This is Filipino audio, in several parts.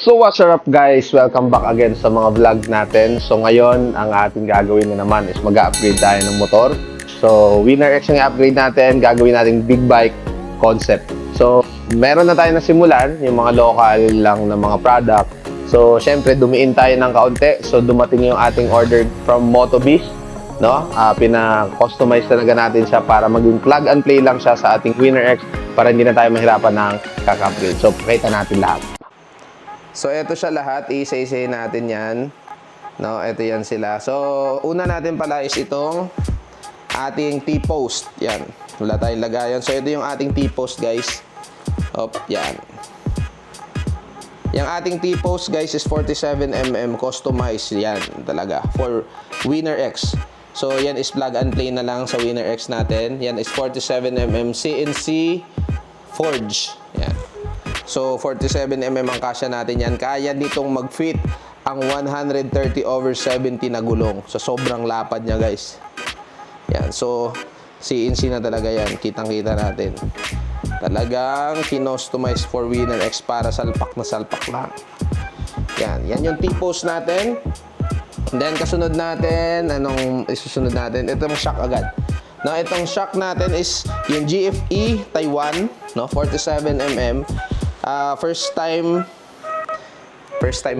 So what's up guys? Welcome back again sa mga vlog natin. So ngayon, ang ating gagawin na naman is mag-upgrade tayo ng motor. So Winner X ang upgrade natin, gagawin natin big bike concept. So meron na tayo na simulan, yung mga local lang na mga product. So syempre dumiin tayo ng kaunti. So dumating yung ating order from Motobiz, no? Pina-customize talaga natin siya para maging plug and play lang siya sa ating Winner X para hindi na tayo mahirapan ng kaka-upgrade. So pakita natin lahat. So, ito siya lahat. Isa-isa natin yan. No, ito yan sila. So, una natin pala is itong ating T-post. Yan. Wala tayong lagayan. So, ito yung ating T-post, guys. Op, yan. Yung ating T-post, guys, is 47mm customized. Yan, talaga. For Winner X. So, yan is plug and play na lang sa Winner X natin. Yan is 47mm CNC Forge. Yan. So, 47mm ang kasya natin yan. Kaya nitong mag-fit ang 130/70 na gulong. So, sobrang lapad niya, guys. Yan. So, CNC na talaga yan. Kitang-kita natin. Talagang kinostomize for Winner X para salpak na salpak lang. Yan. Yan yung T-post natin. And then, kasunod natin, anong isusunod natin? Itong shock agad. No, itong shock natin is yung GFE Taiwan, no, 47mm. First time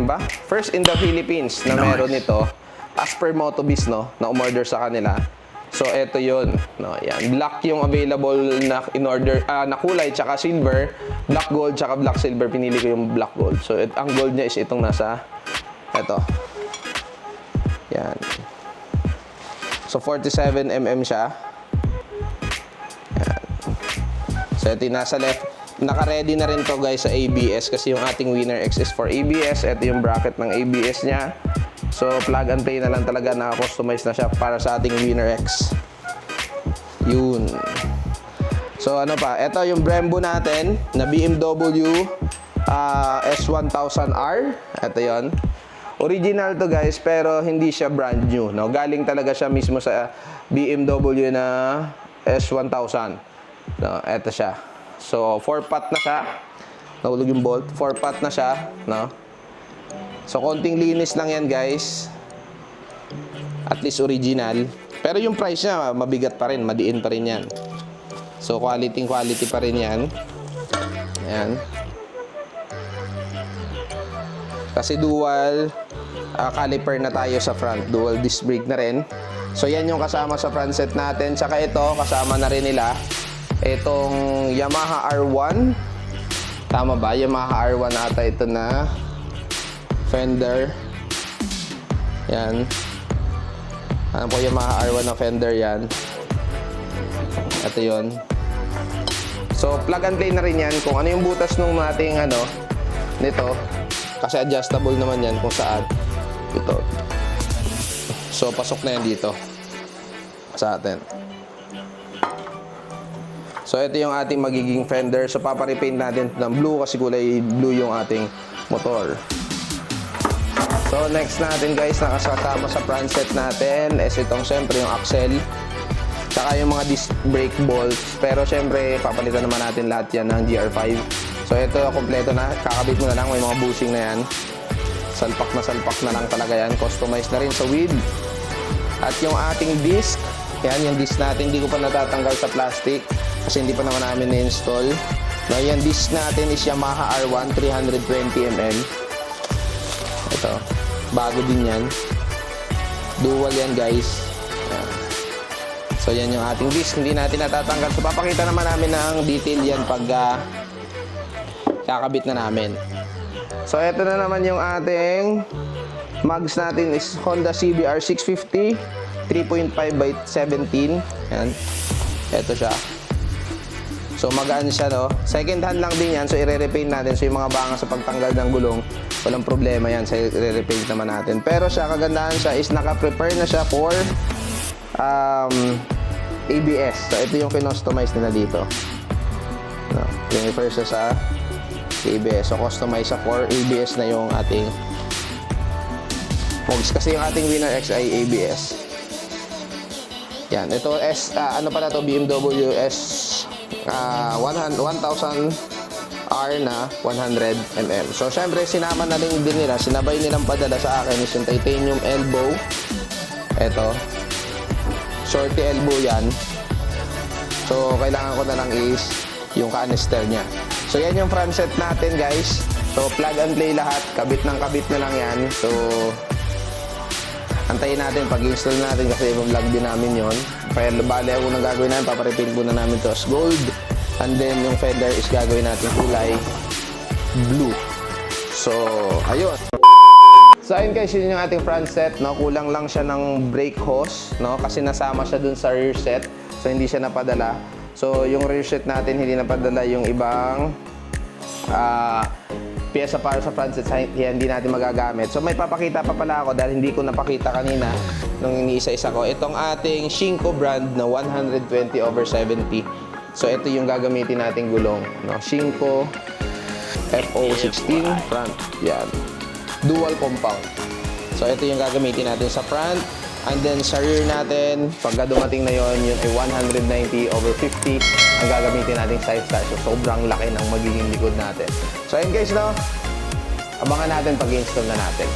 ba? First in the Philippines na meron nito as per Motobiz, no, na umorder sa kanila. So ito 'yon, no, yan. Black yung available na in order, na kulay tsaka silver, black gold tsaka black silver. Pinili ko yung black gold. So ang gold niya is itong nasa ito. Yan. So 47mm siya. Yan. So ito yung nasa left. Naka-ready na rin to, guys, sa ABS kasi yung ating Winner X is for ABS. Ito yung bracket ng ABS niya. So, plug and play na lang talaga. Naka-customize na siya para sa ating Winner X. Yun. So, ano pa? Ito yung Brembo natin na BMW S1000R. Ito yon. Original to, guys, pero hindi siya brand new, no? Galing talaga siya mismo sa BMW na S1000. No, ito siya. So, 4-pot na siya. Nahulog yung bolt. 4-pot na siya, no? So, konting linis lang yan, guys. At least original. Pero yung price niya, mabigat pa rin. Madiin pa rin yan. So, quality pa rin yan. Ayan. Kasi dual caliper na tayo sa front. Dual disc brake na rin. So, yan yung kasama sa front set natin. Tsaka ito, kasama na rin nila itong Yamaha R1. Tama ba? Yamaha R1 ata ito na fender. Yan. Ano po, Yamaha R1 na fender yan. Ito yun. So, plug and play na rin yan. Kung ano yung butas nung ating nito. Kasi adjustable naman yan kung saan. Ito. So, pasok na yan dito. Sa atin. So, ito yung ating magiging fender. So, paparepaint natin ng blue kasi kulay blue yung ating motor. So, next natin, guys, nakasama sa front set natin is itong, syempre, yung axle. Saka yung mga disc brake bolts. Pero, syempre, papalitan naman natin lahat yan ng GR5. So, ito, kompleto na. Kakabit mo na lang. May mga bushing na yan. Salpak na lang talaga yan. Customize na rin sa wheel. At yung ating disc. Yan, yung disc natin. Hindi ko pa natatanggal sa plastic. Kasi hindi pa naman namin na-install. No, yung disc natin is Yamaha R1 320mm. Ito. Bago din yan. Dual yan, guys. Ayan. So, yan yung ating disc. Hindi natin natatanggal. So, papakita naman namin ng detail yan pag kakabit na namin. So, ito na naman yung ating mags natin is Honda CBR 650 3.5/17. Ayan. Ito siya. So, magaan siya, no? Second hand lang din yan. So, i-repaint natin. So, yung mga banga sa pagtanggal ng gulong, walang problema yan. So, i-repaint naman natin. Pero siya, kagandahan siya is naka-prepare na siya for ABS. So, ito yung kinostomize nila dito. No? Yung first sa ABS. So, customize siya for ABS na yung ating Mogs. Kasi yung ating Winner X ay ABS. Yan. Ito, ano pala to? BMW S 1000 R na 100mm. So, syempre, sinama na rin din nila, sinabay nilang padala sa akin is yung titanium elbow. Ito. Shorty elbow yan. So, kailangan ko na lang is yung canister niya. So, yan yung front set natin, guys. So, plug and play lahat. Kabit ng kabit na lang yan. So, antayin natin pag-install natin kasi i-vlog din namin yon. Kaya bali ako nang gagawin namin, paparepin muna namin to as gold. And then yung feather is gagawin natin kulay blue. So, ayun. So, ayun guys, yun yung ating front set, no? Kulang lang siya ng brake hose, no? Kasi nasama siya dun sa rear set. So, hindi siya napadala. So, yung rear set natin, hindi napadala yung ibang pyesa para sa front set, kaya hindi natin magagamit. So, may papakita pa pala ako dahil hindi ko napakita kanina nung iniisa-isa ko. Itong ating Shinko brand na 120/70. So, ito yung gagamitin nating gulong, no? Shinko FO16 front. Yan. Dual compound. So, ito yung gagamitin natin sa front. And then, sa rear natin, pagka dumating na yon, yun ay 190/50 ang gagamitin nating size star. So, sobrang laki ng magiging likod natin. So, ayun guys, no? Abangan natin pag-install na natin.